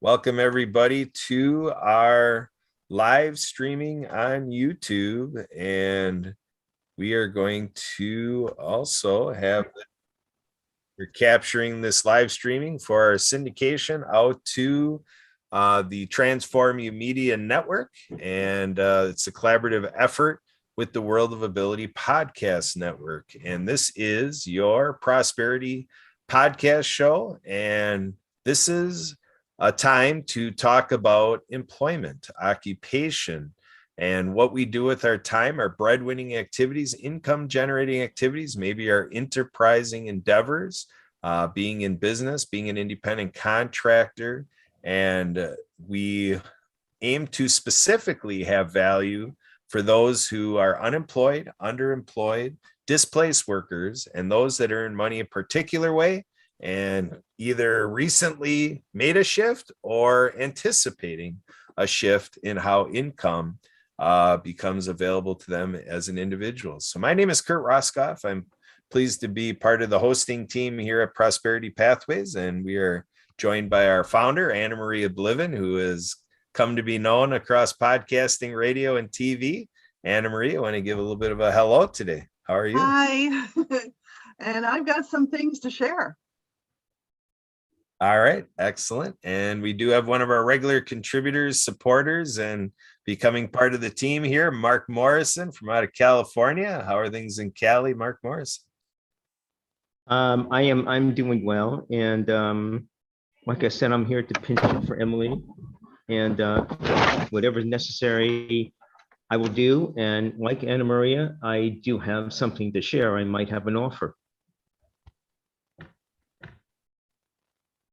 Welcome everybody to our live streaming on YouTube. And we are going to also we're capturing this live streaming for our syndication out to the Transform You Media Network. And it's a collaborative effort with the World of Ability Podcast Network. And this is your Prosperity Podcast show. And this is a time to talk about employment, occupation, and what we do with our time, our breadwinning activities, income generating activities, maybe our enterprising endeavors, being in business, being an independent contractor. And we aim to specifically have value for those who are unemployed, underemployed, displaced workers, and those that earn money a particular way and either recently made a shift or anticipating a shift in how income becomes available to them as an individual. So my name is Kurt Roskoff. I'm pleased to be part of the hosting team here at Prosperity Pathways, and we are joined by our founder, Anna Maria Bliven, who has come to be known across podcasting, radio, and TV. Anna Maria, I want to give a little bit of a hello today. How are you? Hi, and I've got some things to share. All right, excellent. And we do have one of our regular contributors, supporters, and becoming part of the team here, Mark Morrison from out of California. How are things in Cali, Mark Morrison? I'm doing well, and like I said, I'm here to pinch it for Emily, and whatever's necessary, I will do. And like Anna Maria, I do have something to share. I might have an offer.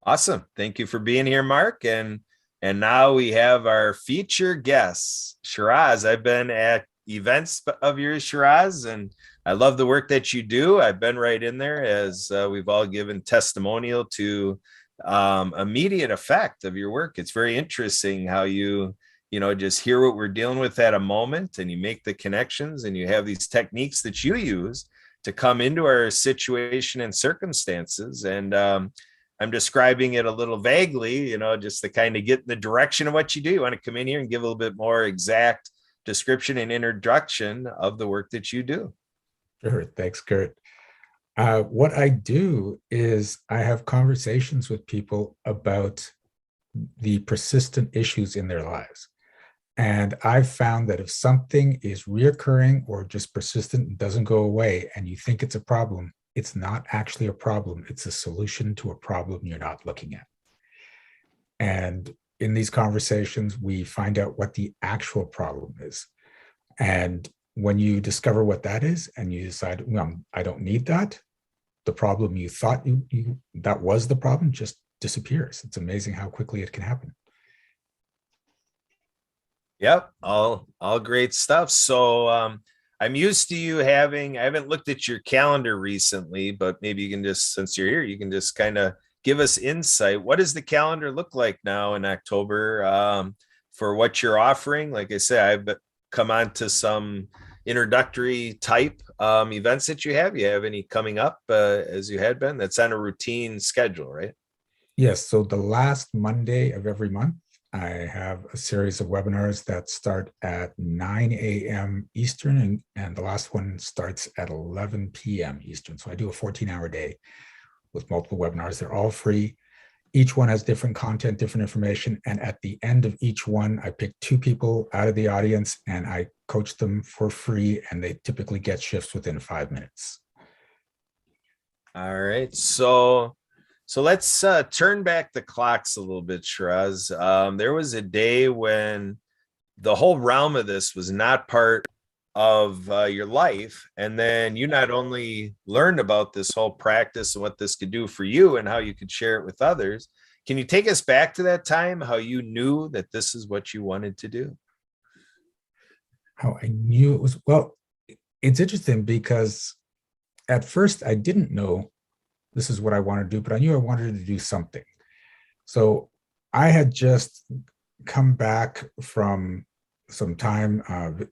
Awesome. Thank you for being here, Mark. And now we have our feature guests, Shiraz. I've been at events of yours, Shiraz, and I love the work that you do. I've been right in there as we've all given testimonial to immediate effect of your work. It's very interesting how you just hear what we're dealing with at a moment, and you make the connections, and you have these techniques that you use to come into our situation and circumstances. And I'm describing it a little vaguely, just to kind of get in the direction of what you do. You want to come in here and give a little bit more exact description and introduction of the work that you do. Sure. Thanks, Kurt. What I do is I have conversations with people about the persistent issues in their lives. And I've found that if something is reoccurring or just persistent and doesn't go away, and you think it's a problem, it's not actually a problem. It's a solution to a problem you're not looking at. And in these conversations, we find out what the actual problem is. And when you discover what that is and you decide, well, I don't need that, the problem you thought that was the problem just disappears. It's amazing how quickly it can happen. Yep, all great stuff. So I'm used to you I haven't looked at your calendar recently, but maybe you can just, since you're here, you can just kind of give us insight. What does the calendar look like now in October for what you're offering? Like I said, I've come on to some introductory type events that you have. You have any coming up as you had been? That's on a routine schedule, right? Yes. So the last Monday of every month, I have a series of webinars that start at 9 a.m. Eastern, and the last one starts at 11 p.m. Eastern. So I do a 14-hour day with multiple webinars. They're all free. Each one has different content, different information. And at the end of each one, I pick 2 people out of the audience and I coach them for free. And they typically get shifts within 5 minutes. All right. So let's turn back the clocks a little bit, Shiraz. There was a day when the whole realm of this was not part of your life. And then you not only learned about this whole practice and what this could do for you and how you could share it with others. Can you take us back to that time, how you knew that this is what you wanted to do? How I knew it was, well, it's interesting because at first I didn't know this is what I wanted to do, but I knew I wanted to do something. So I had just come back from some time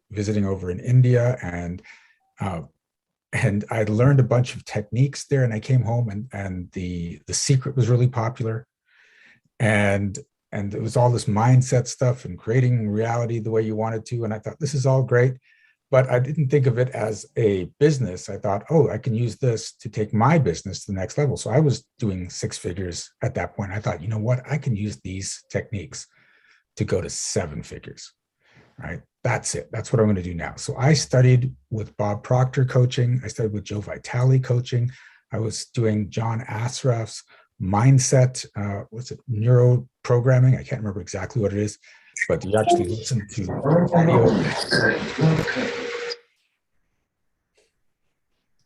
visiting over in India, and I learned a bunch of techniques there. And I came home, and the Secret was really popular, and and it was all this mindset stuff and creating reality the way you wanted to. And I thought, this is all great, but I didn't think of it as a business. I thought, oh, I can use this to take my business to the next level. So I was doing 6 figures at that point. I thought, you know what, I can use these techniques to go to 7 figures, right? That's it. That's what I'm going to do now. So I studied with Bob Proctor coaching. I studied with Joe Vitale coaching. I was doing John Assaraf's mindset, what's it, neuro programming. I can't remember exactly what it is, but you actually listen to audio.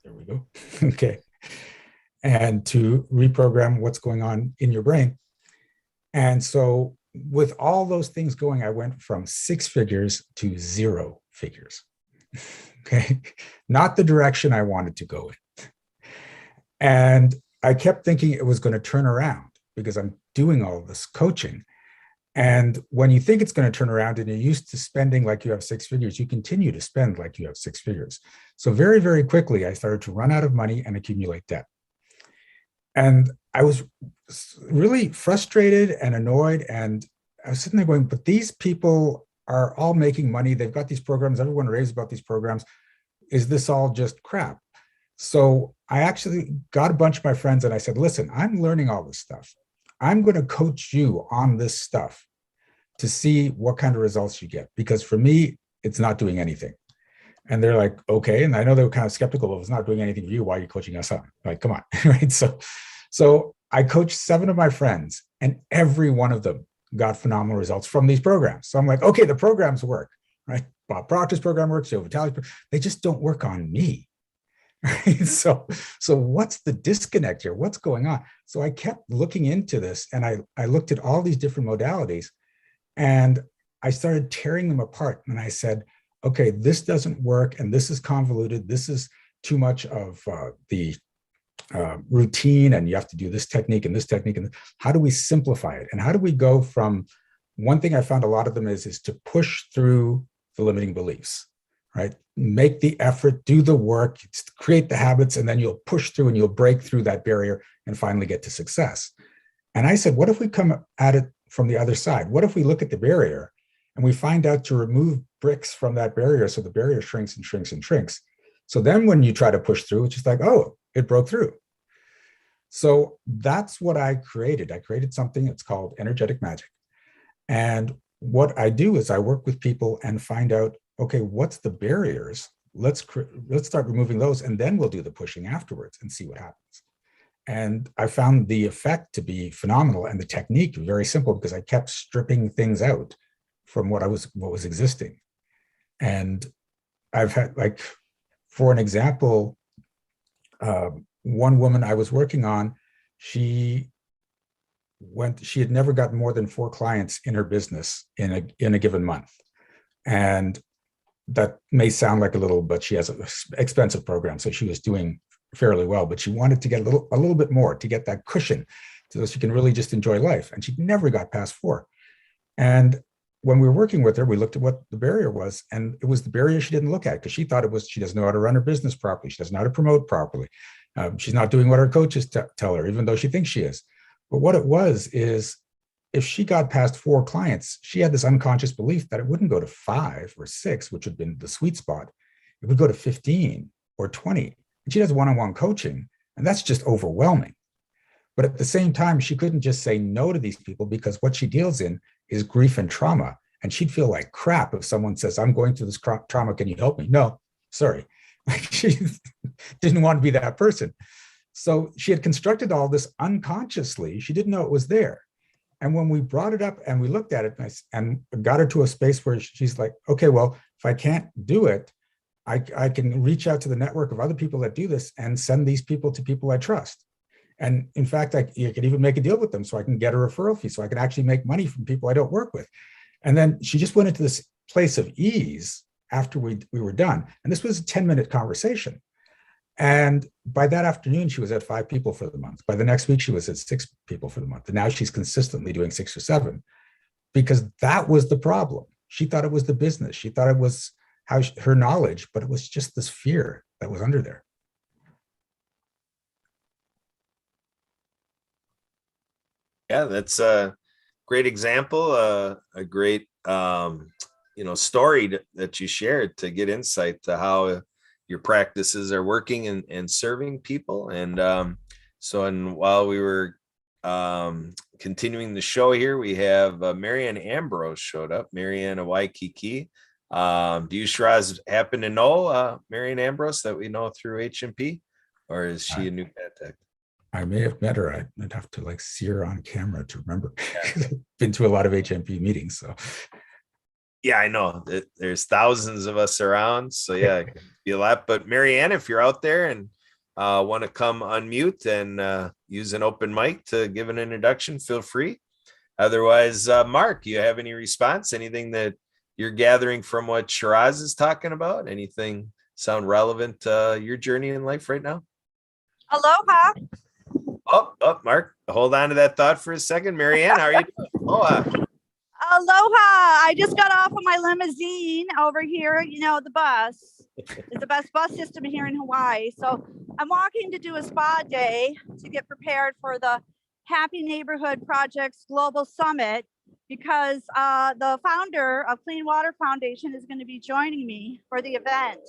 There we go. Okay. And to reprogram what's going on in your brain. And so with all those things going, I went from 6 figures to 0 figures. Okay. Not the direction I wanted to go in. And I kept thinking it was going to turn around because I'm doing all this coaching. And when you think it's going to turn around and you're used to spending like you have 6 figures, you continue to spend like you have 6 figures. So very, very quickly, I started to run out of money and accumulate debt. And I was really frustrated and annoyed. And I was sitting there going, but these people are all making money. They've got these programs. Everyone raves about these programs. Is this all just crap? So I actually got a bunch of my friends and I said, listen, I'm learning all this stuff. I'm going to coach you on this stuff to see what kind of results you get. Because for me, it's not doing anything. And they're like, okay. And I know they were kind of skeptical of it's not doing anything for you. Why are you coaching us on? Like, come on. Right. So I coached 7 of my friends and every one of them got phenomenal results from these programs. So I'm like, okay, the programs work, right? Bob Proctor's program works, Joe Vitale's, they just don't work on me. Right? So what's the disconnect here? What's going on? So I kept looking into this and I looked at all these different modalities and I started tearing them apart. And I said, okay, this doesn't work. And this is convoluted. This is too much of the routine. And you have to do this technique and this technique. And how do we simplify it? And how do we go from one thing I found a lot of them is to push through the limiting beliefs, right? Make the effort, do the work, create the habits, and then you'll push through and you'll break through that barrier and finally get to success. And I said, what if we come at it from the other side? What if we look at the barrier and we find out to remove bricks from that barrier so the barrier shrinks and shrinks and shrinks? So then when you try to push through, it's just like, oh, it broke through. So that's what I created. I created something that's called energetic magic. And what I do is I work with people and find out, okay, what's the barriers? Let's start removing those, and then we'll do the pushing afterwards and see what happens. And I found the effect to be phenomenal and the technique very simple because I kept stripping things out from what was existing. And I've had, like, for an example, one woman I was working on, she had never gotten more than 4 clients in her business in a given month. And that may sound like a little, but she has an expensive program. So she was doing fairly well, but she wanted to get a little bit more to get that cushion so she can really just enjoy life. And she never got past 4. And when we were working with her, we looked at what the barrier was, and it was the barrier she didn't look at because she thought it was, she doesn't know how to run her business properly. She doesn't know how to promote properly. She's not doing what her coaches tell her, even though she thinks she is. But what it was is, if she got past 4 clients, she had this unconscious belief that it wouldn't go to 5 or 6, which had been the sweet spot. It would go to 15 or 20. And she does one-on-one coaching, and that's just overwhelming. But at the same time, she couldn't just say no to these people because what she deals in is grief and trauma. And she'd feel like crap if someone says, I'm going through this trauma, can you help me? No, sorry. She didn't want to be that person. So she had constructed all this unconsciously. She didn't know it was there. And when we brought it up and we looked at it and got her to a space where she's like, okay, well, if I can't do it, I can reach out to the network of other people that do this and send these people to people I trust. And in fact, you can even make a deal with them so I can get a referral fee so I can actually make money from people I don't work with. And then she just went into this place of ease after we were done. And this was a 10-minute conversation. And by that afternoon, she was at 5 people for the month. By the next week, she was at 6 people for the month. And now she's consistently doing 6 or 7 because that was the problem. She thought it was the business. She thought it was her knowledge, but it was just this fear that was under there. Yeah, that's great example, a great story that you shared to get insight to how your practices are working and serving people. And while we were continuing the show here, we have Marianne Ambrose showed up. Marianne of Waikiki. Do you, Shiraz, happen to know Marianne Ambrose that we know through HMP, or is she a new contact? I may have met her. I'd have to like see her on camera to remember. Been to a lot of HMP meetings, so. Yeah, I know that there's thousands of us around, so yeah, it could be a lot. But Marianne, if you're out there and want to come unmute and use an open mic to give an introduction, feel free. Otherwise, Mark, you have any response? Anything that you're gathering from what Shiraz is talking about? Anything sound relevant to your journey in life right now? Aloha. Oh, Mark, hold on to that thought for a second. Marianne, how are you doing? Aloha. Aloha. I just got off of my limousine over here, the bus. It's the best bus system here in Hawaii. So I'm walking to do a spa day to get prepared for the Happy Neighborhood Project's Global Summit, because the founder of Clean Water Foundation is going to be joining me for the event.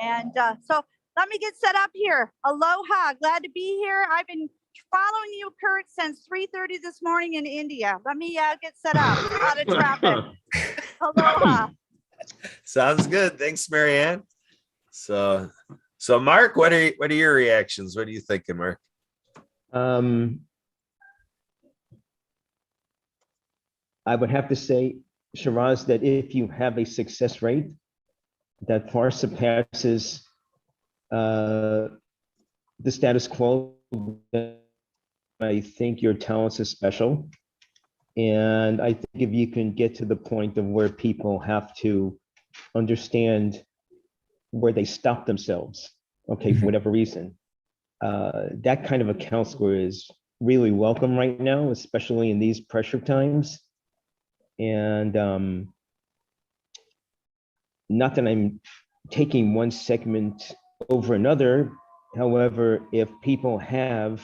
And so let me get set up here. Aloha. Glad to be here. I've been following you, Kurt, since 3:30 this morning in India. Let me get set up. A lot of traffic. Aloha. Sounds good. Thanks, Marianne. So Mark, what are your reactions? What are you thinking, Mark? I would have to say, Shiraz, that if you have a success rate that far surpasses the status quo, I think your talents are special. And I think if you can get to the point of where people have to understand where they stop themselves, okay, for whatever reason, that kind of account score is really welcome right now, especially in these pressure times. And not that I'm taking one segment over another. However, if people have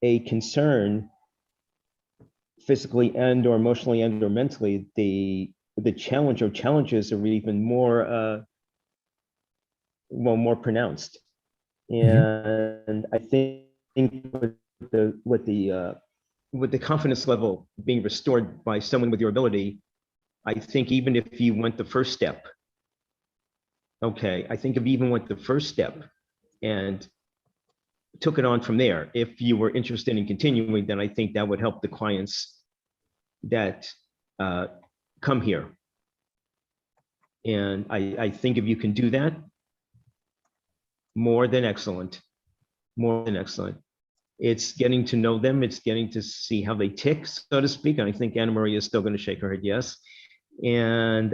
a concern physically and or emotionally and or mentally, the challenge or challenges are even more more pronounced. And I think with the confidence level being restored by someone with your ability, I think even if you went the first step, okay, I think if you even went the first step and took it on from there, if you were interested in continuing, then I think that would help the clients that come here. And I think if you can do that, more than excellent, more than excellent. It's getting to know them. It's getting to see how they tick, so to speak. And I think Anna Maria is still going to shake her head yes. And,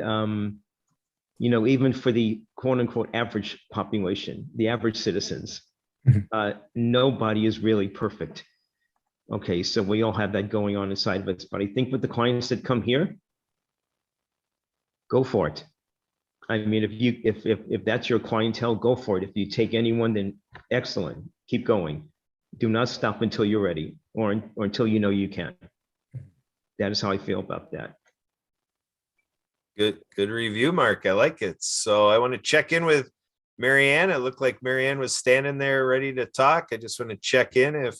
even for the quote unquote average population, the average citizens, nobody is really perfect. Okay, so we all have that going on inside of us. But I think with the clients that come here, go for it. I mean, if that's your clientele, go for it. If you take anyone, then excellent. Keep going. Do not stop until you're ready, or until you know you can. That is how I feel about that. Good review, Mark. I like it. So I want to check in with Marianne. It looked like Marianne was standing there ready to talk. I just want to check in if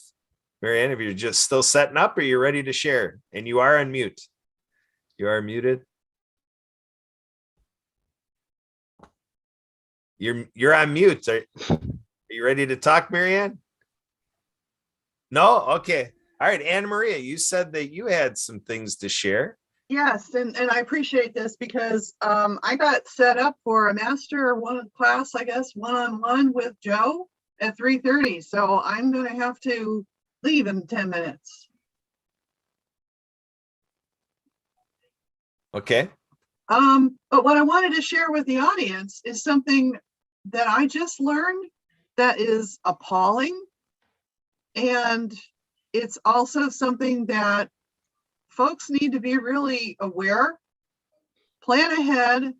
Marianne, if you're just still setting up or you're ready to share. And you are on mute. You are muted. You're on mute. Are you ready to talk, Marianne? No? Okay. All right. Anna Maria, you said that you had some things to share. Yes, and I appreciate this because I got set up for a master class, I guess, one-on-one with Joe at 3:30. So I'm going to have to leave in 10 minutes. Okay. But what I wanted to share with the audience is something that I just learned that is appalling. And it's also something that folks need to be really aware, plan ahead,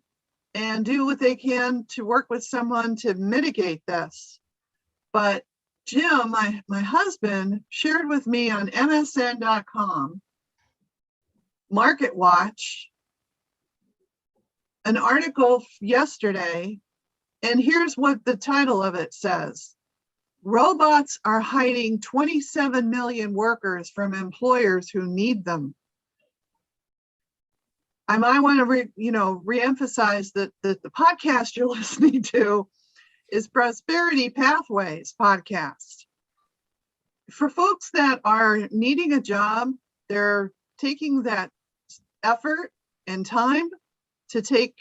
and do what they can to work with someone to mitigate this. But Jim, my husband, shared with me on MSN.com Market Watch an article yesterday, and here's what the title of it says. Robots are hiding 27 million workers from employers who need them. I might want to reemphasize that the podcast you're listening to is Prosperity Pathways podcast. For folks that are needing a job, they're taking that effort and time to take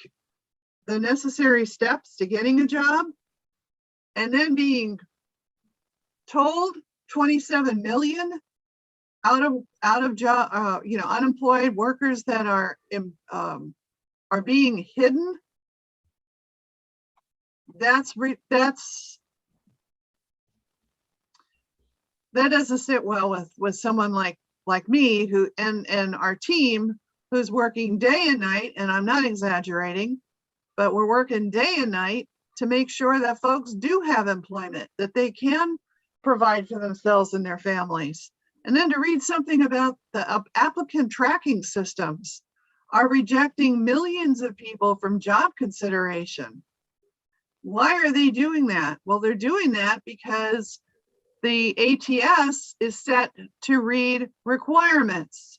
the necessary steps to getting a job, and then being told 27 million out of job, unemployed workers that are being hidden. That doesn't sit well with someone like me who and our team who's working day and night, and I'm not exaggerating, but we're working day and night to make sure that folks do have employment, that they can provide for themselves and their families. And then to read something about the applicant tracking systems are rejecting millions of people from job consideration. Why are they doing that? Well, they're doing that because the ATS is set to read requirements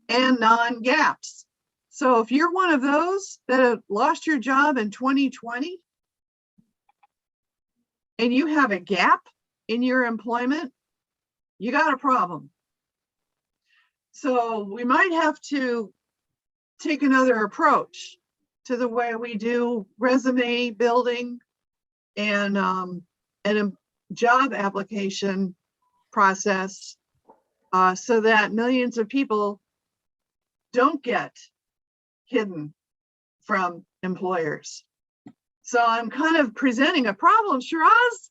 and non-gaps. So if you're one of those that have lost your job in 2020 and you have a gap in your employment, you got a problem. So we might have to take another approach to the way we do resume building and a job application process so that millions of people don't get hidden from employers. So I'm kind of presenting a problem, Shiraz.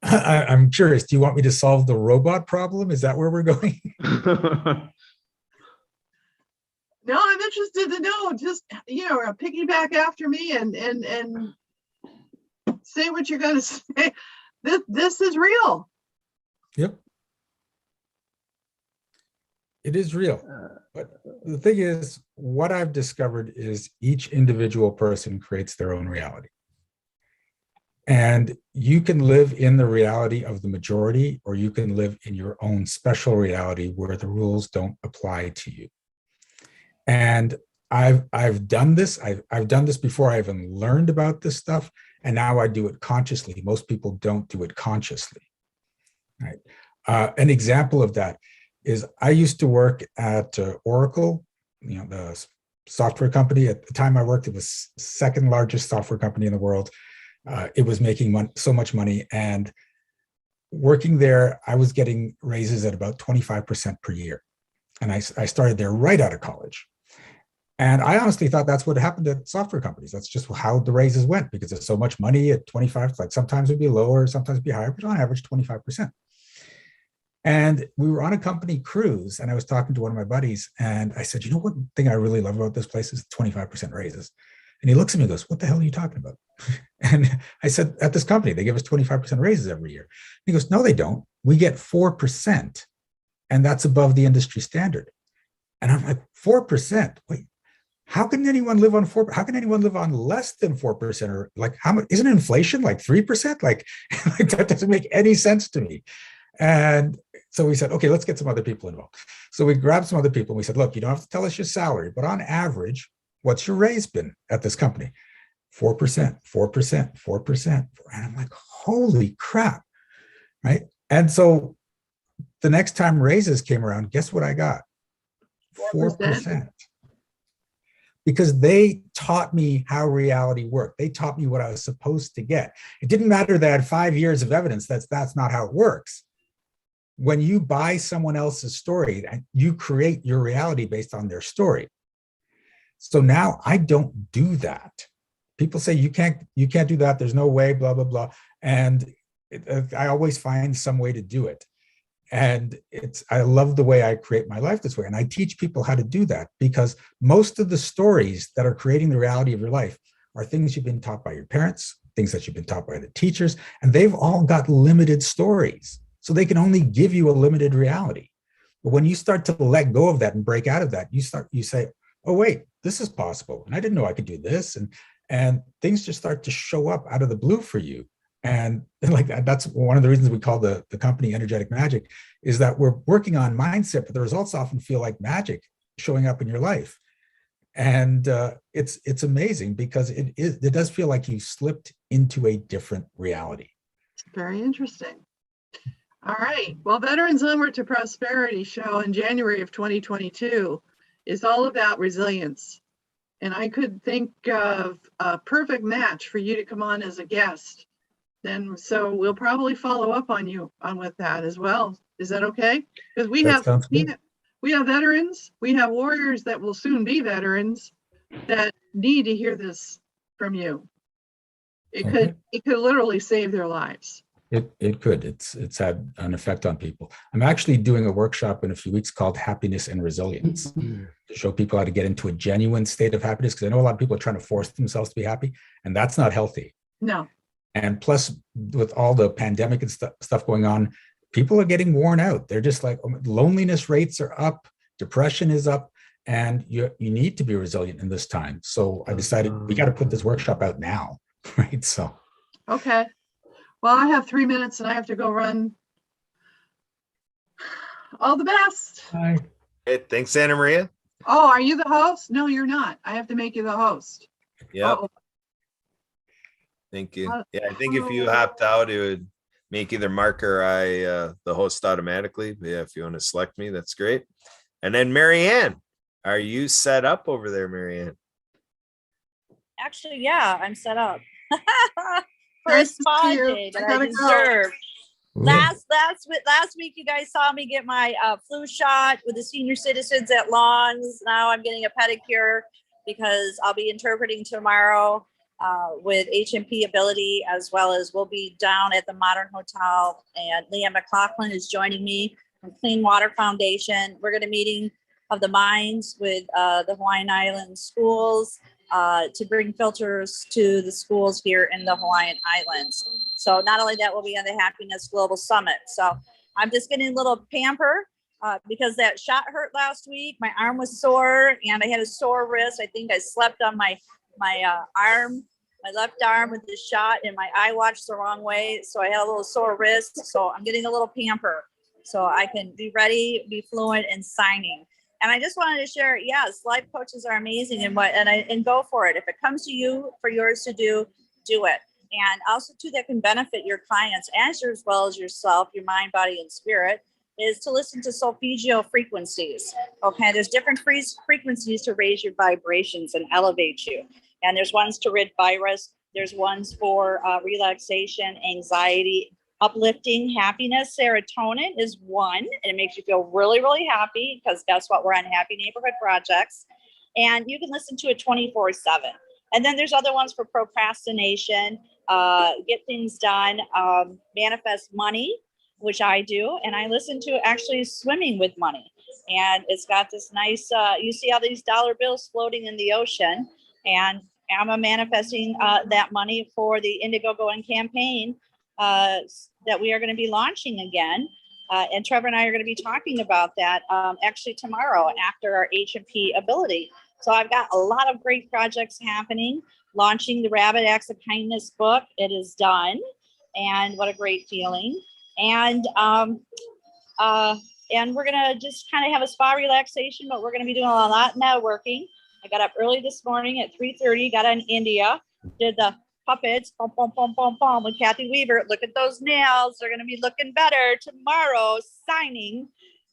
I'm curious, do you want me to solve the robot problem? Is that where we're going? No, I'm interested to know, just, piggyback after me and say what you're going to say. This is real. Yep. It is real. But the thing is, what I've discovered is each individual person creates their own reality. And you can live in the reality of the majority, or you can live in your own special reality where the rules don't apply to you. And I've done this. I've done this before I even learned about this stuff, and now I do it consciously. Most people don't do it consciously. Right? An example of that is I used to work at Oracle, the software company. At the time I worked, it was second largest software company in the world. It was making so much money, and working there, I was getting raises at about 25% per year. And I started there right out of college. And I honestly thought that's what happened at software companies. That's just how the raises went, because there's so much money at 25, like sometimes it'd be lower, sometimes it'd be higher, but on average 25%. And we were on a company cruise, and I was talking to one of my buddies, and I said, what thing I really love about this place is 25% raises. And he looks at me and goes, what the hell are you talking about? And I said, at this company, they give us 25% raises every year. And he goes, no, they don't. We get 4%. And that's above the industry standard. And I'm like, 4%? Wait, how can anyone live on 4%? How can anyone live on less than 4%? Or like, how much? Isn't inflation like 3%? Like that doesn't make any sense to me. And so we said, okay, let's get some other people involved. So we grabbed some other people and we said, look, you don't have to tell us your salary, but on average, what's your raise been at this company? 4%, 4%, 4%. And I'm like, holy crap, right? And so the next time raises came around, guess what I got? 4%. Because they taught me how reality worked. They taught me what I was supposed to get. It didn't matter that I had 5 years of evidence that's not how it works. When you buy someone else's story, you create your reality based on their story. So now I don't do that. People say you can't do that. There's no way, blah, blah, blah. And I always find some way to do it. And I love the way I create my life this way. And I teach people how to do that, because most of the stories that are creating the reality of your life are things you've been taught by your parents, things that you've been taught by the teachers, and they've all got limited stories. So they can only give you a limited reality. But when you start to let go of that and break out of that, you say, oh, wait, this is possible. And I didn't know I could do this. And things just start to show up out of the blue for you. And like that's one of the reasons we call the company Energetic Magic, is that we're working on mindset, but the results often feel like magic showing up in your life. And it's amazing because it does feel like you slipped into a different reality. Very interesting. All right. Well, Veterans Onward to Prosperity show in January of 2022 is all about resilience. And I could think of a perfect match for you to come on as a guest. Then, so we'll probably follow up on you with that as well. Is that okay? Because That sounds good. we have veterans, we have warriors that will soon be veterans that need to hear this from you. It could literally save their lives. It could. It's had an effect on people. I'm actually doing a workshop in a few weeks called Happiness and Resilience to show people how to get into a genuine state of happiness. Because I know a lot of people are trying to force themselves to be happy, and that's not healthy. No. And plus, with all the pandemic and stuff going on, people are getting worn out. They're just like, loneliness rates are up, depression is up, and you need to be resilient in this time. So I decided we got to put this workshop out now, right? So. Okay. Well, I have 3 minutes and I have to go run. All the best. Bye. Hey, thanks, Anna Maria. Oh, are you the host? No, you're not. I have to make you the host. Yep. Uh-oh. Thank you. Yeah, I think if you hopped out, it would make either Mark or I the host automatically. But yeah, if you want to select me, that's great. And then Marianne, are you set up over there, Marianne? Actually, yeah, I'm set up for a Nice to spa see you. day that I I gotta go. deserve. Yeah. Last week, you guys saw me get my flu shot with the senior citizens at Lawns. Now I'm getting a pedicure because I'll be interpreting tomorrow with HMP Ability, as well as we'll be down at the Modern Hotel, and Leah McLaughlin is joining me from Clean Water Foundation. We're going to meeting of the minds with the Hawaiian Islands schools to bring filters to the schools here in the Hawaiian Islands. So not only that, we'll be on the Happiness Global Summit. So I'm just getting a little pamper because that shot hurt last week. My arm was sore and I had a sore wrist. I think I slept on my arm, my left arm with the shot, and my eye watched the wrong way. So I had a little sore wrist. So I'm getting a little pamper so I can be ready, be fluent in signing. And I just wanted to share, yes, life coaches are amazing and go for it. If it comes to you for yours to do it. And also too, that can benefit your clients as well as yourself, your mind, body, and spirit, is to listen to solfeggio frequencies. Okay, there's different frequencies to raise your vibrations and elevate you. And there's ones to rid virus. There's ones for relaxation, anxiety, uplifting, happiness. Serotonin is one, and it makes you feel really, really happy because guess what? We're on Happy Neighborhood Projects. And you can listen to it 24/7. And then there's other ones for procrastination, get things done, manifest money, which I do. And I listen to actually Swimming with Money. And it's got this nice, you see all these dollar bills floating in the ocean. And I'm manifesting that money for the Indiegogo and campaign that we are going to be launching again. And Trevor and I are going to be talking about that actually tomorrow after our HMP Ability. So I've got a lot of great projects happening, launching the Rabbit Acts of Kindness book. It is done. And what a great feeling. And we're going to just kind of have a spa relaxation, but we're going to be doing a lot of networking. I got up early this morning at 3:30, got on India, did the puppets, pom, pom, pom, pom, pom, with Kathy Weaver. Look at those nails. They're going to be looking better tomorrow, signing.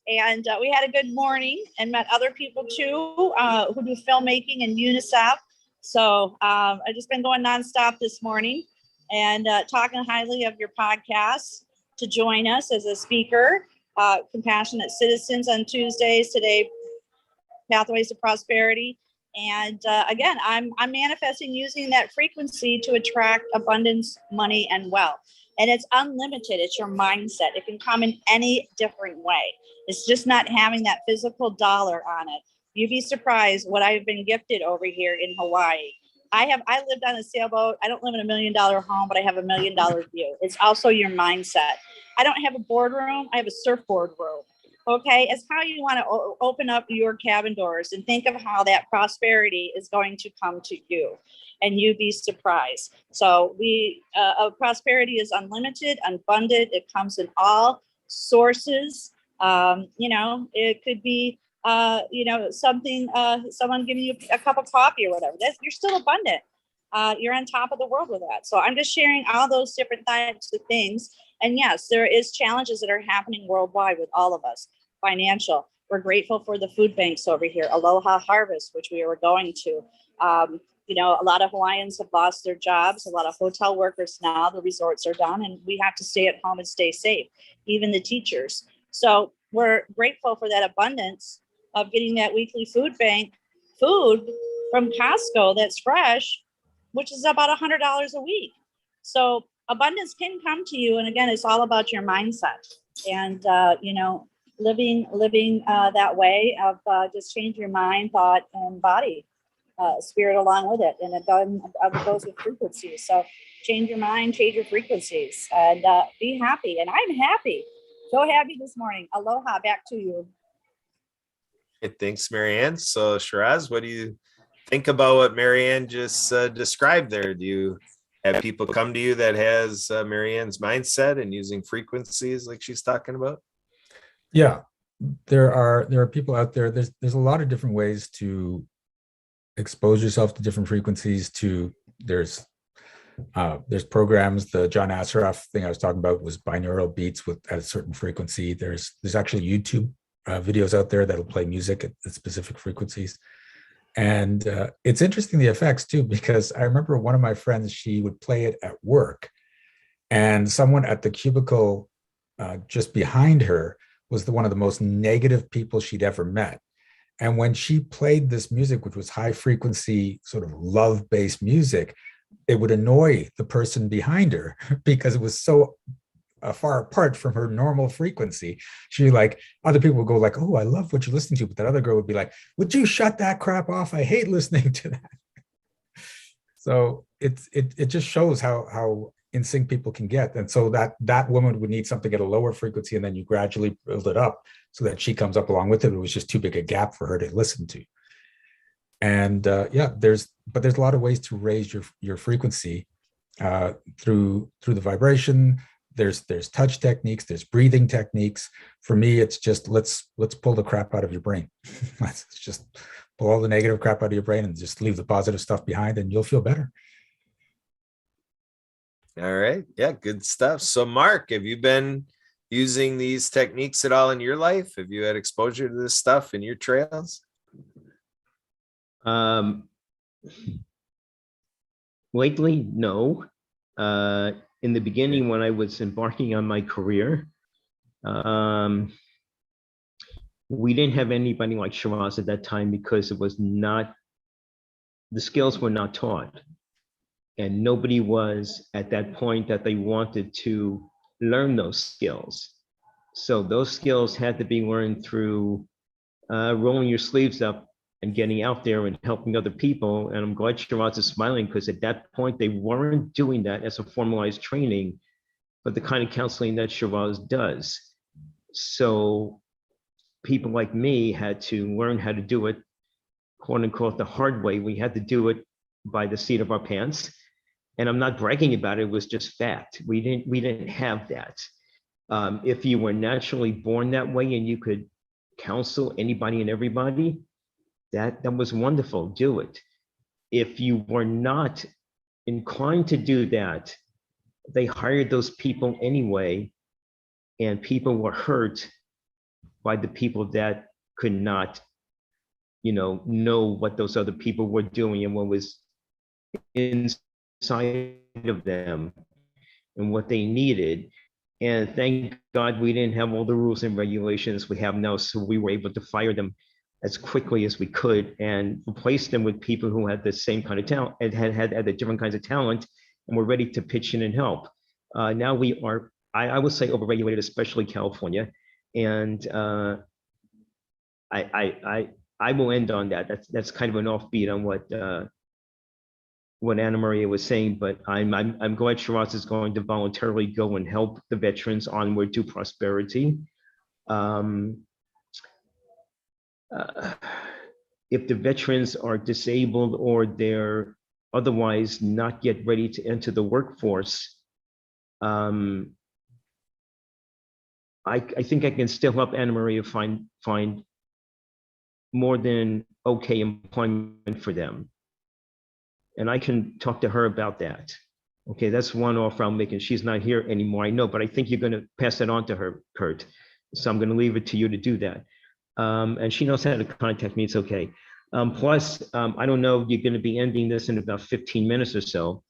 And we had a good morning and met other people too who do filmmaking and UNICEF. So I've just been going nonstop this morning and talking highly of your podcast to join us as a speaker. Compassionate Citizens on Tuesdays, today, Pathways to Prosperity. And again, I'm manifesting using that frequency to attract abundance, money, and wealth. And it's unlimited. It's your mindset. It can come in any different way. It's just not having that physical dollar on it. You'd be surprised what I've been gifted over here in Hawaii. I lived on a sailboat. I don't live in $1 million home, but I have $1 million view. It's also your mindset. I don't have a boardroom. I have a surfboard room. okay, is how you want to open up your cabin doors and think of how that prosperity is going to come to you, and you'd be surprised. So prosperity is unlimited, unfunded. It comes in all sources. It could be something, someone giving you a cup of coffee or whatever. You're still abundant. You're on top of the world with that. So I'm just sharing all those different types of things. And yes, there is challenges that are happening worldwide with all of us. Financial. We're grateful for the food banks over here. Aloha Harvest, which we were going to. A lot of Hawaiians have lost their jobs. A lot of hotel workers now, the resorts are down, and we have to stay at home and stay safe, even the teachers. So we're grateful for that abundance of getting that weekly food bank food from Costco that's fresh, which is about $100 a week. So abundance can come to you. And again, it's all about your mindset and, living that way of just change your mind, thought, and body, spirit along with it. And it goes with frequencies. So change your mind, change your frequencies, and be happy. And I'm happy. So happy this morning. Aloha, back to you. Hey, thanks, Marianne. So Shiraz, what do you think about what Marianne just described there? Do you have people come to you that has Marianne's mindset and using frequencies like she's talking about? Yeah, there are people out there. There's a lot of different ways to expose yourself to different frequencies. There's programs. The John Assaraf thing I was talking about was binaural beats at a certain frequency. There's actually YouTube videos out there that'll play music at specific frequencies. And it's interesting, the effects too, because I remember one of my friends, she would play it at work, and someone at the cubicle just behind her was one of the most negative people she'd ever met. And when she played this music, which was high frequency, sort of love-based music, it would annoy the person behind her because it was so far apart from her normal frequency. Other people would go like, "Oh, I love what you're listening to," but that other girl would be like, "Would you shut that crap off? I hate listening to that." So it just shows how in sync people can get. And so that woman would need something at a lower frequency, and then you gradually build it up so that she comes up along with it. It was just too big a gap for her to listen to. And there's a lot of ways to raise your frequency through the vibration. There's touch techniques, there's breathing techniques. For me, it's just let's pull the crap out of your brain. Let's just pull all the negative crap out of your brain and just leave the positive stuff behind, and you'll feel better. All right. Yeah, good stuff. So Mark, have you been using these techniques at all in your life? Have you had exposure to this stuff in your trails? Lately, no. In the beginning, when I was embarking on my career, we didn't have anybody like Shiraz at that time because the skills were not taught. And nobody was at that point that they wanted to learn those skills. So those skills had to be learned through rolling your sleeves up and getting out there and helping other people. And I'm glad Shiraz is smiling, because at that point, they weren't doing that as a formalized training, but the kind of counseling that Shiraz does. So people like me had to learn how to do it, quote unquote, the hard way. We had to do it by the seat of our pants. And I'm not bragging about it, it was just fact. We didn't have that. If you were naturally born that way and you could counsel anybody and everybody, that was wonderful, do it. If you were not inclined to do that, they hired those people anyway, and people were hurt by the people that could not, know what those other people were doing and what was inside of them and what they needed. And thank God we didn't have all the rules and regulations we have now, so we were able to fire them as quickly as we could and replace them with people who had the same kind of talent and had the different kinds of talent and were ready to pitch in and help. Now we are, I would say, overregulated, especially California. And I will end on that. That's kind of an offbeat on what Anna Maria was saying, but I'm glad Shiraz is going to voluntarily go and help the veterans onward to prosperity. if the veterans are disabled or they're otherwise not yet ready to enter the workforce, I think I can still help Anna Maria find more than okay employment for them. And I can talk to her about that. Okay, that's one offer I'm making. She's not here anymore, I know, but I think you're going to pass that on to her, Kurt. So I'm going to leave it to you to do that. And she knows how to contact me. It's okay. Plus, I don't know, you're going to be ending this in about 15 minutes or so.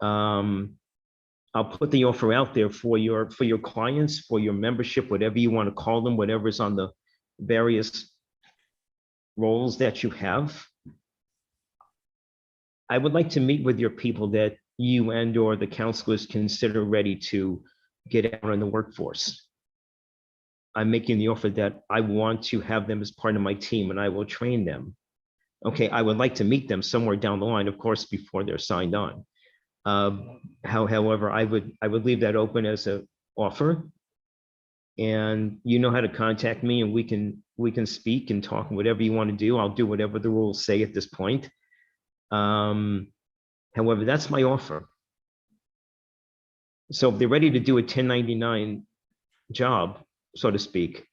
I'll put the offer out there for your clients, for your membership, whatever you want to call them, whatever's on the various roles that you have. I would like to meet with your people that you and or the counselors consider ready to get out in the workforce. I'm making the offer that I want to have them as part of my team and I will train them. Okay, I would like to meet them somewhere down the line, of course, before they're signed on. However, I would leave that open as an offer. And you know how to contact me, and we can speak and talk, whatever you want to do. I'll do whatever the rules say at this point. However, that's my offer. So if they're ready to do a 1099 job, so to speak,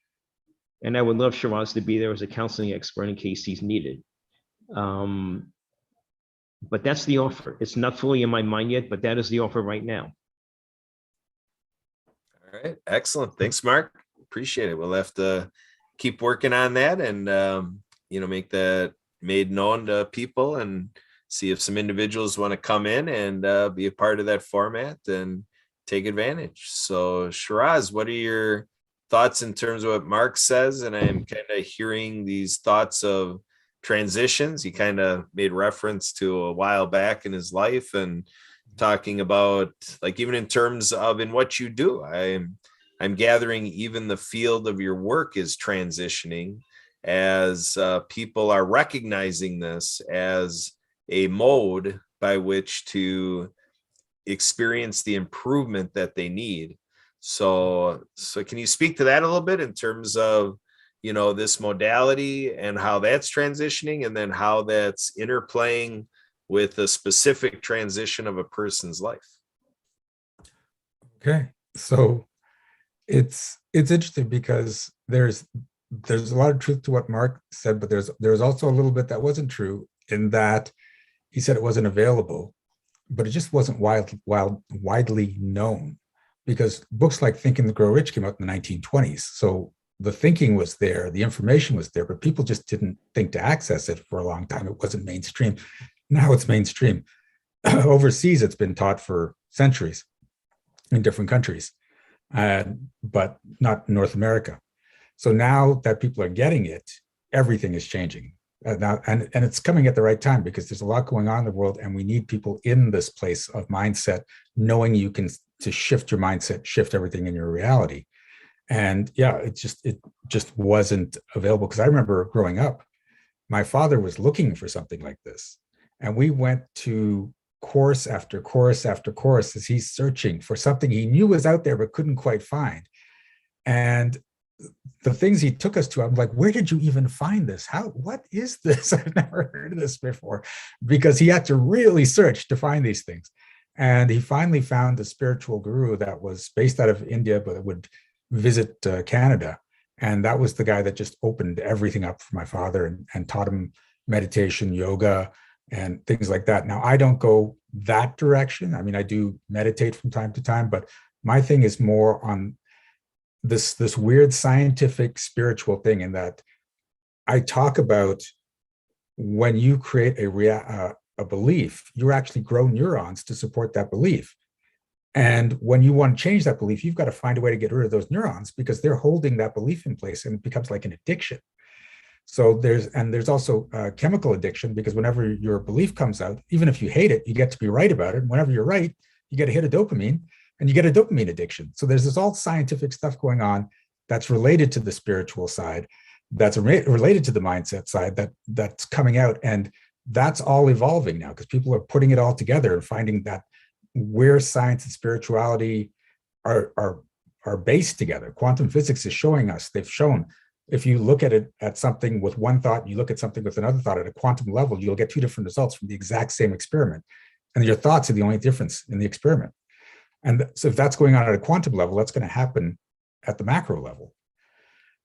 and I would love Shiraz to be there as a counseling expert in case he's needed. But that's the offer. It's not fully in my mind yet, but that is the offer right now. All right, excellent. Thanks, Mark. Appreciate it. We'll have to keep working on that and make that made known to people and see if some individuals want to come in and be a part of that format and take advantage. So Shiraz, what are your thoughts in terms of what Mark says? And I'm kind of hearing these thoughts of transitions. He kind of made reference to a while back in his life and talking about, like, even in terms of in what you do, I'm gathering even the field of your work is transitioning as people are recognizing this as a mode by which to experience the improvement that they need. So can you speak to that a little bit in terms of, this modality and how that's transitioning, and then how that's interplaying with a specific transition of a person's life? Okay, so it's interesting because there's a lot of truth to what Mark said, but there's also a little bit that wasn't true, in that he said it wasn't available, but it just wasn't widely known, because books like Think and Grow Rich came out in the 1920s. So the thinking was there, the information was there, but people just didn't think to access it for a long time. It wasn't mainstream. Now it's mainstream. Overseas, it's been taught for centuries in different countries, but not North America. So now that people are getting it, everything is changing. Now, and it's coming at the right time, because there's a lot going on in the world, and we need people in this place of mindset, knowing you can to shift your mindset, shift everything in your reality. And yeah, it just wasn't available. Because I remember growing up, my father was looking for something like this, and we went to course after course after course as he's searching for something he knew was out there but couldn't quite find. And the things he took us to, I'm like, where did you even find this? What is this? I've never heard of this before, because he had to really search to find these things. And he finally found a spiritual guru that was based out of India, but would visit Canada. And that was the guy that just opened everything up for my father and taught him meditation, yoga, and things like that. Now, I don't go that direction. I mean, I do meditate from time to time, but my thing is more on this weird scientific spiritual thing, in that I talk about when you create a belief, you actually grow neurons to support that belief. And when you want to change that belief, you've got to find a way to get rid of those neurons, because they're holding that belief in place, and it becomes like an addiction. So there's also chemical addiction, because whenever your belief comes out, even if you hate it, you get to be right about it. And whenever you're right, you get a hit of dopamine, and you get a dopamine addiction. So there's this all scientific stuff going on that's related to the spiritual side, that's related to the mindset side, that's coming out. And that's all evolving now, because people are putting it all together and finding that where science and spirituality are based together. Quantum physics is showing us, they've shown if you look at it at something with one thought, you look at something with another thought at a quantum level, you'll get two different results from the exact same experiment. And your thoughts are the only difference in the experiment. And so if that's going on at a quantum level, that's going to happen at the macro level.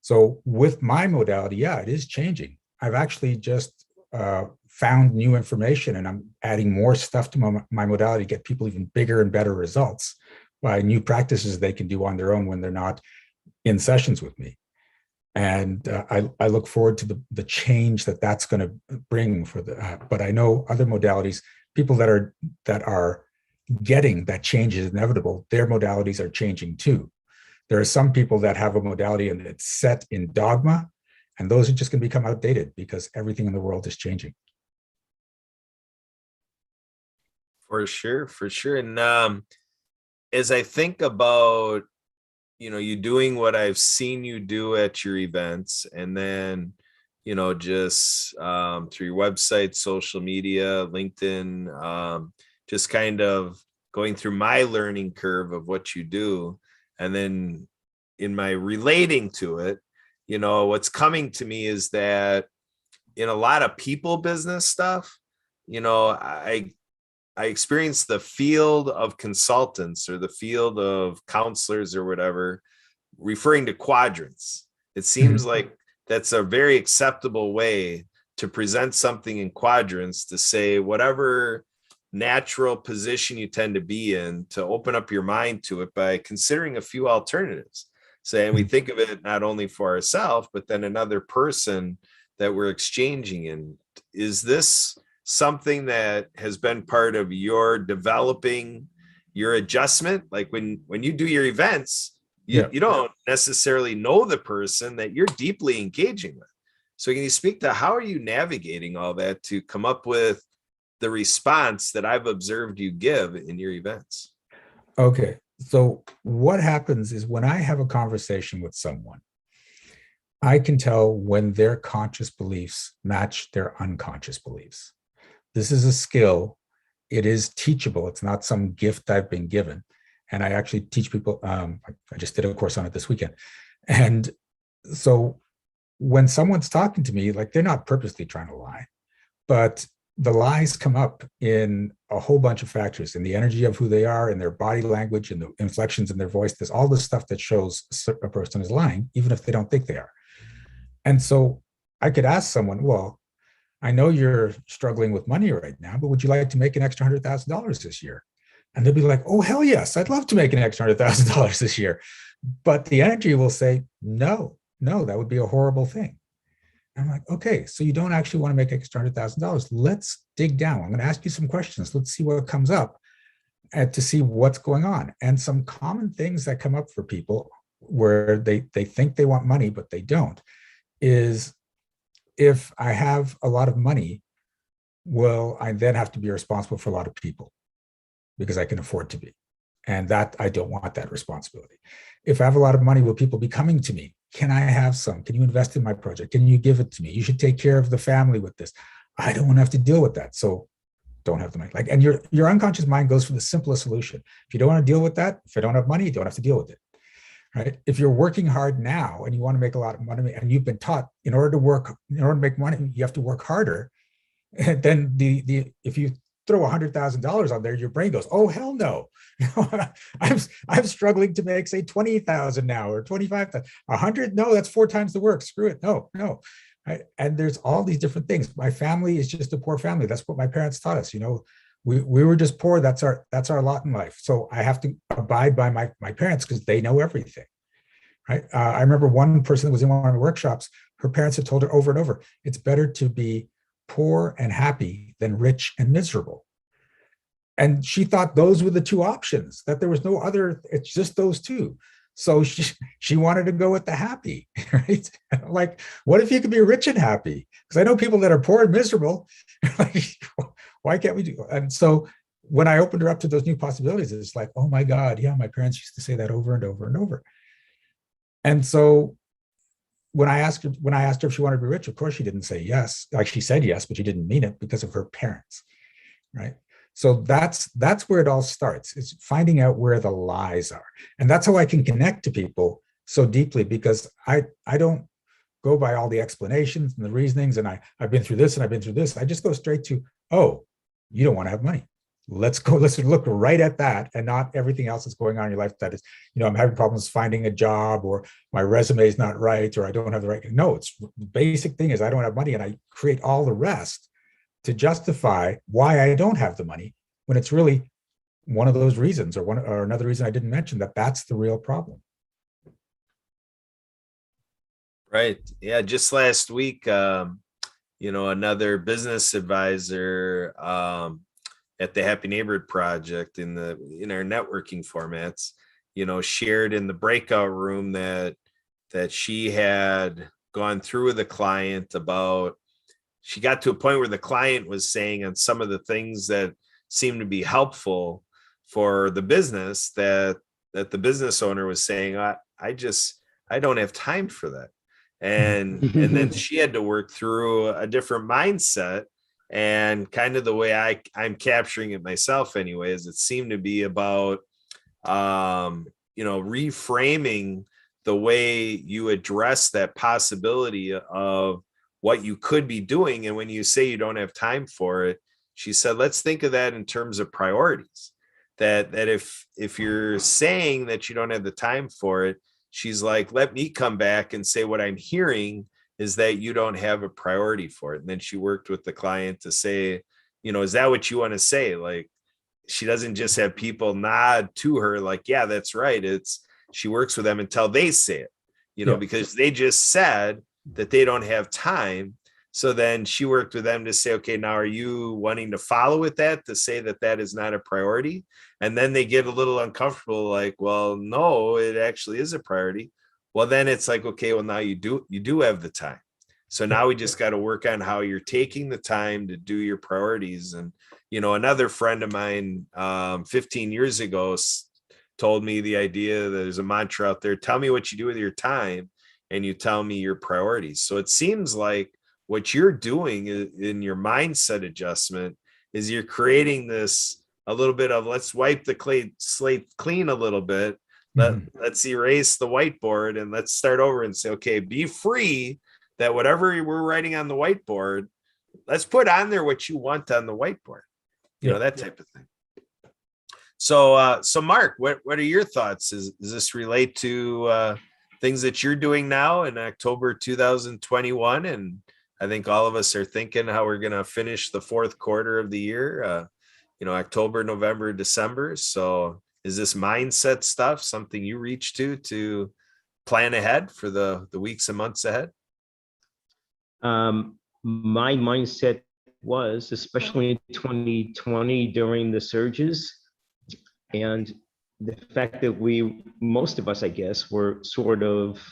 So with my modality, yeah, it is changing. I've actually just found new information, and I'm adding more stuff to my modality to get people even bigger and better results by new practices they can do on their own when they're not in sessions with me. And I look forward to the change that that's going to bring for the. But I know other modalities, people that are getting that change is inevitable. Their modalities are changing too. There are some people that have a modality and it's set in dogma, and those are just going to become outdated because everything in the world is changing. For sure, for sure. And as I think about, you doing what I've seen you do at your events, and then, just through your website, social media, LinkedIn, just kind of going through my learning curve of what you do. And then in my relating to it, what's coming to me is that in a lot of people business stuff, I experienced the field of consultants or the field of counselors or whatever, referring to quadrants. It seems like that's a very acceptable way to present something in quadrants, to say whatever natural position you tend to be in, to open up your mind to it by considering a few alternatives. Saying we think of it not only for ourselves, but then another person that we're exchanging in. Is this something that has been part of your developing your adjustment? Like when you do your events, you don't necessarily know the person that you're deeply engaging with. So can you speak to how are you navigating all that to come up with the response that I've observed you give in your events? Okay. So what happens is when I have a conversation with someone, I can tell when their conscious beliefs match their unconscious beliefs. This is a skill. It is teachable. It's not some gift I've been given. And I actually teach people. I just did a course on it this weekend. And so when someone's talking to me, like they're not purposely trying to lie, but the lies come up in a whole bunch of factors, in the energy of who they are, in their body language, in the inflections in their voice. There's all this stuff that shows a person is lying, even if they don't think they are. And so I could ask someone, well, I know you're struggling with money right now, but would you like to make an extra $100,000 this year? And they'll be like, oh, hell yes, I'd love to make an extra $100,000 this year. But the energy will say, no, that would be a horrible thing. I'm like, okay, so you don't actually want to make extra $100,000. Let's dig down. I'm going to ask you some questions. Let's see what comes up to see what's going on. And some common things that come up for people where they think they want money, but they don't, is if I have a lot of money, will I then have to be responsible for a lot of people because I can afford to be? And that I don't want that responsibility. If I have a lot of money, will people be coming to me? Can I have some? Can you invest in my project? Can you give it to me? You should take care of the family with this. I don't want to have to deal with that. So don't have the money. And your unconscious mind goes for the simplest solution. If you don't want to deal with that, if I don't have money, you don't have to deal with it. Right? If you're working hard now and you want to make a lot of money, and you've been taught in order to make money, you have to work harder. And then if you throw $100,000 on there, your brain goes, oh, hell no. I'm struggling to make, say, 20,000 now, or 25,000. 100? No, that's 4 times the work. Screw it. No. Right? And there's all these different things. My family is just a poor family. That's what my parents taught us. We were just poor. That's our lot in life. So I have to abide by my parents because they know everything. Right? I remember one person that was in one of my workshops, her parents had told her over and over, it's better to be poor and happy than rich and miserable. And she thought those were the two options, that there was no other, it's just those two. So she wanted to go with the happy, right? Like, what if you could be rich and happy? Because I know people that are poor and miserable. Like, why can't we do? And so when I opened her up to those new possibilities, it's like, oh my God, yeah, my parents used to say that over and over and over. And so when I asked her if she wanted to be rich, of course she didn't say yes. Like, she said yes, but she didn't mean it because of her parents, right? So that's where it all starts. It's finding out where the lies are. And that's how I can connect to people so deeply, because I don't go by all the explanations and the reasonings, and I've been through this and I've been through this. I just go straight to, oh, you don't want to have money. Let's look right at that and not everything else that's going on in your life. That is, I'm having problems finding a job, or my resume is not right, or I don't have the right. No, it's the basic thing is I don't have money, and I create all the rest to justify why I don't have the money, when it's really one of those reasons, or another reason I didn't mention, that's the real problem. Right. Yeah. Just last week, another business advisor at the Happy Neighborhood Project in our networking formats, shared in the breakout room that she had gone through with a client about. She got to a point where the client was saying on some of the things that seemed to be helpful for the business, that the business owner was saying, I don't have time for that. And then she had to work through a different mindset, and kind of the way I'm capturing it myself anyway, is it seemed to be about, reframing the way you address that possibility of what you could be doing. And when you say you don't have time for it, she said, let's think of that in terms of priorities, that if you're saying that you don't have the time for it, she's like, let me come back and say what I'm hearing is that you don't have a priority for it. And then she worked with the client to say, is that what you want to say? Like, she doesn't just have people nod to her like, yeah, that's right. She works with them until they say it, because they just said that they don't have time. So then she worked with them to say, okay, now are you wanting to follow with that, to say that is not a priority? And then they get a little uncomfortable, like, well, no, it actually is a priority. Well, then it's like, okay, well, now you do have the time. So now we just got to work on how you're taking the time to do your priorities. And, another friend of mine 15 years ago told me the idea that there's a mantra out there: tell me what you do with your time, and you tell me your priorities. So it seems like what you're doing in your mindset adjustment is you're creating this a little bit of, let's wipe the slate clean a little bit. Let's erase the whiteboard and let's start over and say, okay, be free, that whatever we're writing on the whiteboard, let's put on there what you want on the whiteboard, that type of thing. So Mark, what are your thoughts? Does this relate to things that you're doing now in October 2021? And I think all of us are thinking how we're going to finish the fourth quarter of the year, October, November, December. So is this mindset stuff something you reach to plan ahead for the weeks and months ahead? My mindset was, especially in 2020 during the surges, and the fact that most of us, I guess, were sort of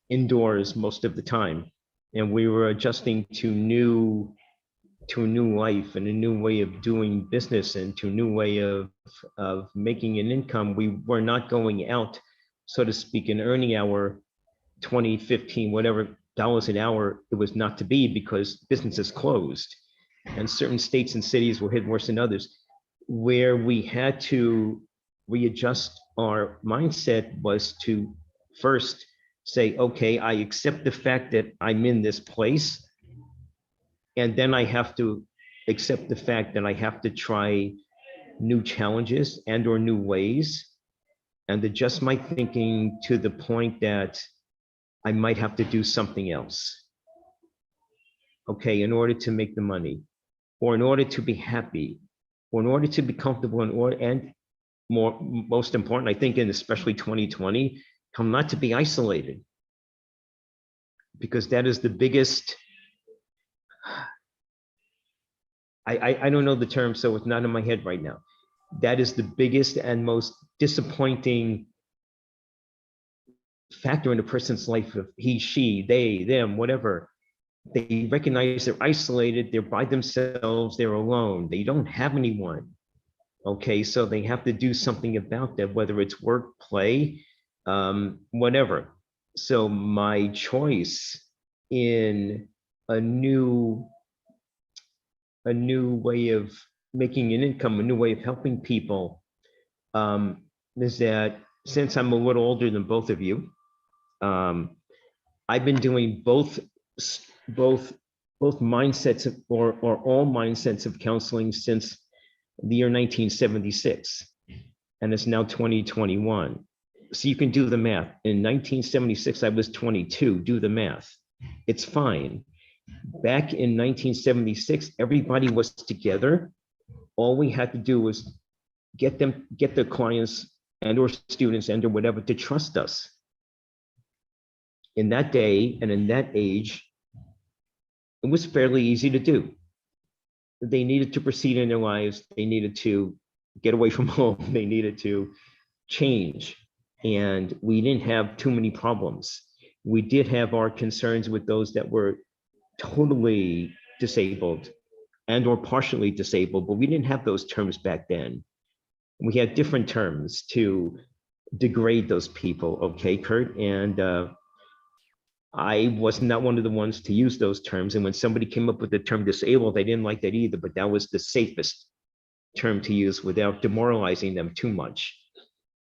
indoors most of the time, and we were adjusting to a new life and a new way of doing business and to a new way of making an income. We were not going out, so to speak, and earning our 20, 15, whatever dollars an hour it was not to be, because businesses closed and certain states and cities were hit worse than others. Where we had to readjust our mindset was to first say, okay, I accept the fact that I'm in this place, and then I have to accept the fact that I have to try new challenges and or new ways, and adjust my thinking to the point that I might have to do something else, okay, in order to make the money, or in order to be happy, or in order to be comfortable, and most important, I think, in especially 2020, how not to be isolated, because that is the biggest, I don't know the term, so it's not in my head right now. That is the biggest and most disappointing factor in a person's life. Of he, she, they, them, whatever. They recognize they're isolated, they're by themselves, they're alone, they don't have anyone. Okay, so they have to do something about that, whether it's work, play, whatever. So my choice in a new way of making an income, a new way of helping people, is that since I'm a little older than both of you, I've been doing both mindsets or all mindsets of counseling since the year 1976, and it's now 2021. So you can do the math. In 1976, I was 22. Do the math. It's fine. Back in 1976, everybody was together. All we had to do was get the clients and or students and or whatever to trust us. In that day and in that age, it was fairly easy to do. They needed to proceed in their lives. They needed to get away from home. They needed to change. And we didn't have too many problems. We did have our concerns with those that were totally disabled and or partially disabled, but we didn't have those terms back then. We had different terms to degrade those people, okay, Kurt? And I was not one of the ones to use those terms. And when somebody came up with the term disabled, I didn't like that either, but that was the safest term to use without demoralizing them too much.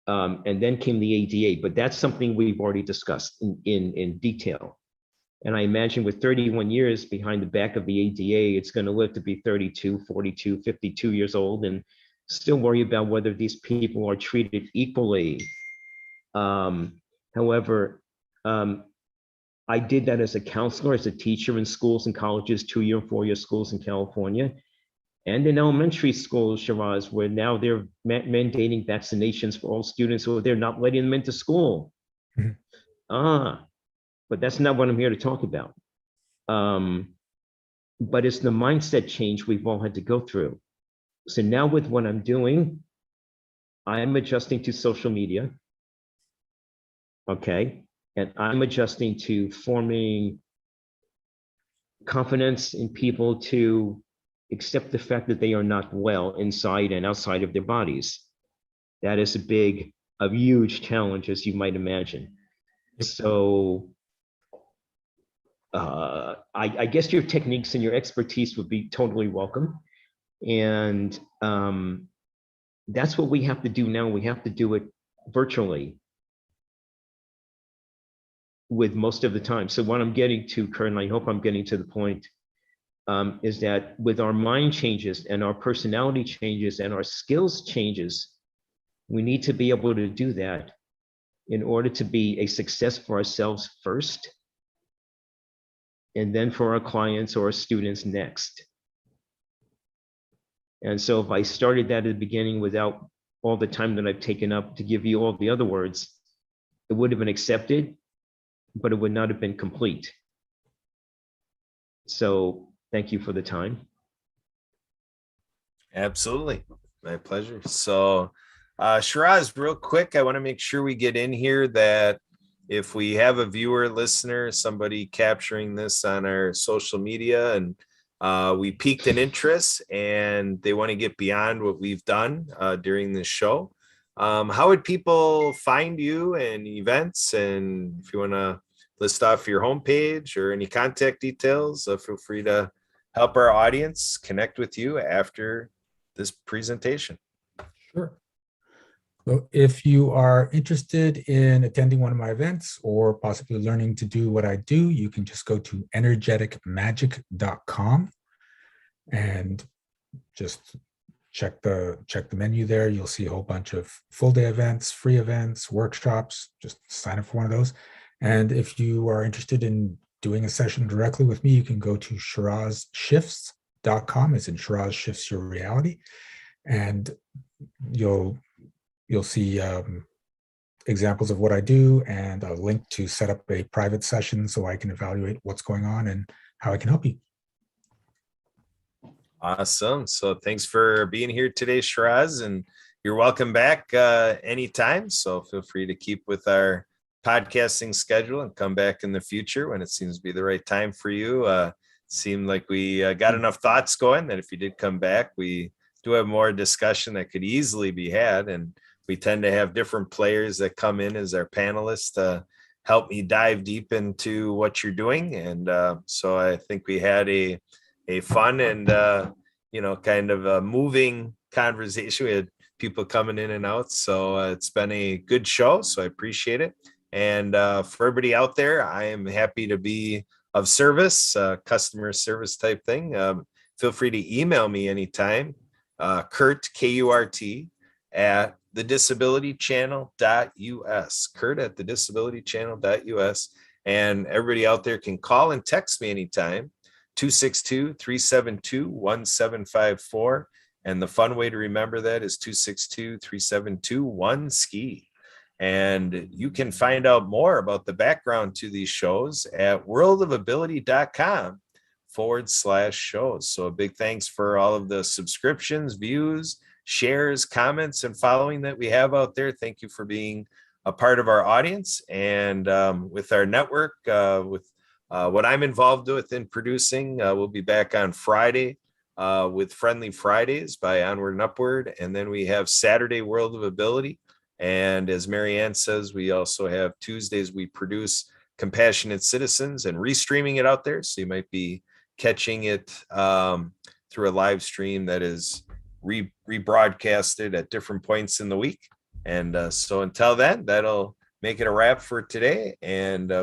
And then came the ADA, but that's something we've already discussed in detail. And I imagine with 31 years behind the back of the ADA, it's going to live to be 32, 42, 52 years old and still worry about whether these people are treated equally. However, I did that as a counselor, as a teacher in schools and colleges, 2-year and 4-year schools in California. And in elementary schools, Shiraz, where now they're mandating vaccinations for all students, or they're not letting them into school. Mm-hmm. But that's not what I'm here to talk about. But it's the mindset change we've all had to go through. So now with what I'm doing, I'm adjusting to social media. Okay. And I'm adjusting to forming confidence in people to accept the fact that they are not well inside and outside of their bodies. That is a huge challenge, as you might imagine. So I guess your techniques and your expertise would be totally welcome. And that's what we have to do now. We have to do it virtually with most of the time. So what I'm getting to, Kurt, and I hope I'm getting to the point, is that with our mind changes and our personality changes and our skills changes, we need to be able to do that in order to be a success for ourselves first, and then for our clients or our students next. And so if I started that at the beginning without all the time that I've taken up to give you all the other words, it would have been accepted, but it would not have been complete. So thank you for the time. Absolutely. My pleasure. So Shiraz, real quick, I want to make sure we get in here that if we have a viewer, listener, somebody capturing this on our social media and we piqued an interest and they want to get beyond what we've done during this show, how would people find you and events? And if you want to list off your homepage or any contact details, feel free to help our audience connect with you after this presentation. Sure. So if you are interested in attending one of my events or possibly learning to do what I do, you can just go to energeticmagic.com and just check the menu there. You'll see a whole bunch of full day events, free events, workshops. Just sign up for one of those. And if you are interested in doing a session directly with me, you can go to shirazshifts.com, as in Shiraz Shifts Your Reality. And you'll see examples of what I do and a link to set up a private session so I can evaluate what's going on and how I can help you. Awesome. So thanks for being here today, Shiraz, and you're welcome back anytime. So feel free to keep with our podcasting schedule and come back in the future when it seems to be the right time for you. Seemed like we got enough thoughts going that if you did come back, we do have more discussion that could easily be had. And we tend to have different players that come in as our panelists to help me dive deep into what you're doing. And so I think we had a fun and, kind of a moving conversation. We had people coming in and out. So it's been a good show. So I appreciate it. And for everybody out there, I am happy to be of service, customer service type thing. Feel free to email me anytime, Kurt, K-U-R-T, at thedisabilitychannel.us, Kurt at thedisabilitychannel.us. And everybody out there can call and text me anytime, 262-372-1754. And the fun way to remember that is 262-372-1SKI. And you can find out more about the background to these shows at worldofability.com/shows. So a big thanks for all of the subscriptions, views, shares, comments, and following that we have out there. Thank you for being a part of our audience. And with our network, with what I'm involved with in producing, we'll be back on Friday with Friendly Fridays by Onward and Upward. And then we have Saturday World of Ability. And as Marianne says, we also have Tuesdays we produce Compassionate Citizens and restreaming it out there. So you might be catching it through a live stream that is rebroadcasted at different points in the week. And so until then, that'll make it a wrap for today. And